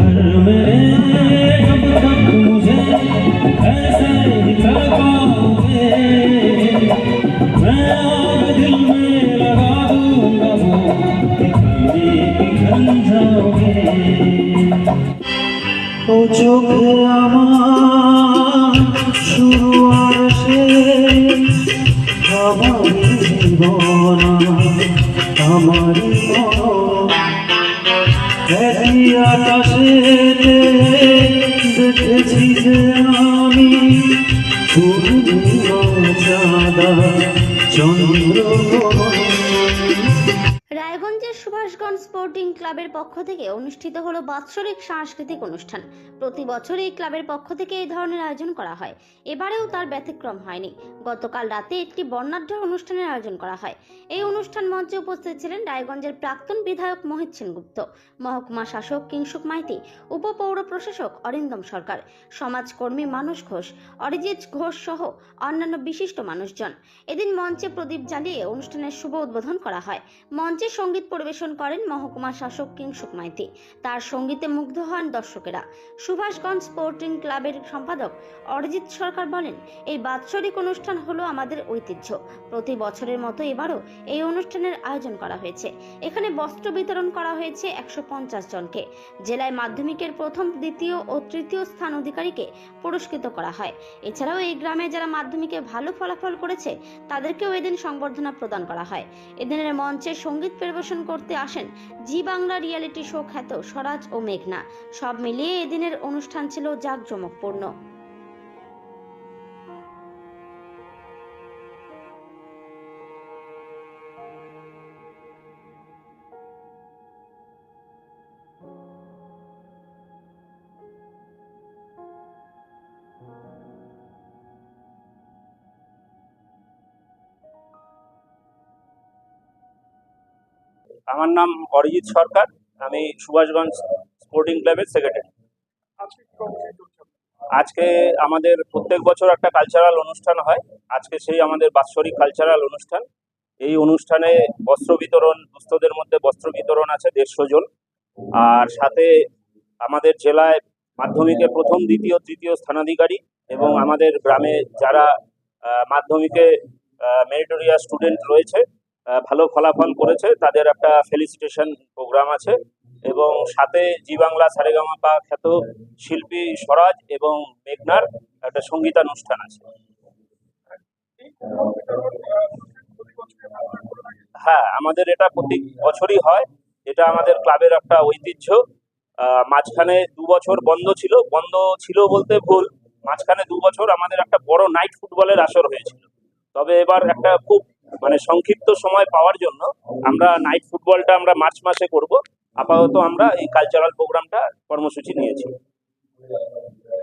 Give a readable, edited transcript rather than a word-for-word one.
घर में जब तक मुझे ऐसे ही तड़पाओगे, मैं आग दिल में लगा दूंगा वो कि कभी पिघल जाओगे। ও চোখে আমার শুরু আর শেষ, আমারই জীবন আমারই মন, একই আকাশেতে দেখেছি যে আমি পূর্ণিমা চাঁদা চন্দ্রগ্রহণ। রায়গঞ্জের সুভাষগঞ্জ স্পোর্টিং ক্লাবের পক্ষ থেকে অনুষ্ঠিত হলো বাৎসরিক সাংস্কৃতিক অনুষ্ঠান। প্রতি বছর এই ক্লাবের পক্ষ থেকে এই ধরনের আয়োজন করা হয়, এবারেও তার ব্যতিক্রম হয়নি। গতকাল রাতে একটি বর্ণাঢ্য অনুষ্ঠানের আয়োজন করা হয়। এই অনুষ্ঠান মঞ্চে উপস্থিত ছিলেন রায়গঞ্জের প্রাক্তন বিধায়ক মোহিত সেনগুপ্ত, মহকুমা শাসক কিংসুক মাইতি, উপপৌর প্রশাসক অরিন্দম সরকার, সমাজকর্মী মানস ঘোষ, অরিজিৎ ঘোষ সহ অন্যান্য বিশিষ্ট মানুষজন। এদিন মঞ্চে প্রদীপ জ্বালিয়ে অনুষ্ঠানের শুভ উদ্বোধন করা হয়। মঞ্চে সঙ্গীত পরিবেশন করেন মহকুমা শাসক কিংসুক মাইতি। তার সঙ্গীতে মুগ্ধ হন দর্শকেরা। সুভাষগঞ্জ স্পোর্টিং ক্লাবের সম্পাদক অরিজিৎ সরকার বলেন, এই বাৎসরিক অনুষ্ঠান হলো আমাদের ঐতিহ্য। প্রতি বছরের মতো এবারও এই অনুষ্ঠানের আয়োজন করা হয়েছে। এখানে বস্ত্র বিতরণ করা হয়েছে 150 জনকে। জেলায় মাধ্যমিকের প্রথম, দ্বিতীয় ও তৃতীয় স্থান অধিকারীকে পুরস্কৃত করা হয়। এছাড়াও এই গ্রামে যারা মাধ্যমিকে ভালো ফলাফল করেছে তাদেরকেও এদিন সংবর্ধনা প্রদান করা হয়। এদিনের মঞ্চে সঙ্গীত পরিবেশন করতে আসেন জি বাংলা রিয়েলিটি শো খ্যাত স্বরাজ ও মেঘনা। সব মিলিয়ে এদিনের অনুষ্ঠান ছিল জাঁকজমকপূর্ণ। আমার নাম অরিজিৎ সরকার, আমি সুভাষগঞ্জ স্পোর্টিং ক্লাবের সেক্রেটারি। আজকে আমাদের প্রত্যেক বছর একটা কালচারাল অনুষ্ঠান হয়, আজকে সেই আমাদের বাৎসরিক কালচারাল অনুষ্ঠান। এই অনুষ্ঠানে বস্ত্র বিতরণ, দুস্থদের মধ্যে বস্ত্র বিতরণ আছে 150 জন। আর সাথে আমাদের জেলায় মাধ্যমিকে প্রথম, দ্বিতীয়, তৃতীয় স্থানাধিকারী এবং আমাদের গ্রামে যারা মাধ্যমিকে মেরিটোরিয়াস স্টুডেন্ট রয়েছে, ভালো ফলাফল করেছে, তাদের একটা ফেলিসিটেশন প্রোগ্রাম আছে। এবং সাথে জি বাংলা সারেগামাপা খ্যাত শিল্পী স্বরাজ এবং মেঘনার একটা সঙ্গীতানুষ্ঠান আছে। হ্যাঁ, আমাদের এটা প্রতি বছরই হয়, এটা আমাদের ক্লাবের একটা ঐতিহ্য। মাঝখানে 2 বছর বন্ধ ছিল বলতে ভুল, মাঝখানে 2 বছর আমাদের একটা বড় নাইট ফুটবলের আসর হয়েছিল। তবে এবার একটা খুব সংক্ষিপ্ত সময় পাওয়ার জন্য আমরা নাইট ফুটবলটা আমরা মার্চ মাসে করব। আপাতত আমরা এই কালচারাল প্রোগ্রামটা কর্মসূচি নিয়েছি।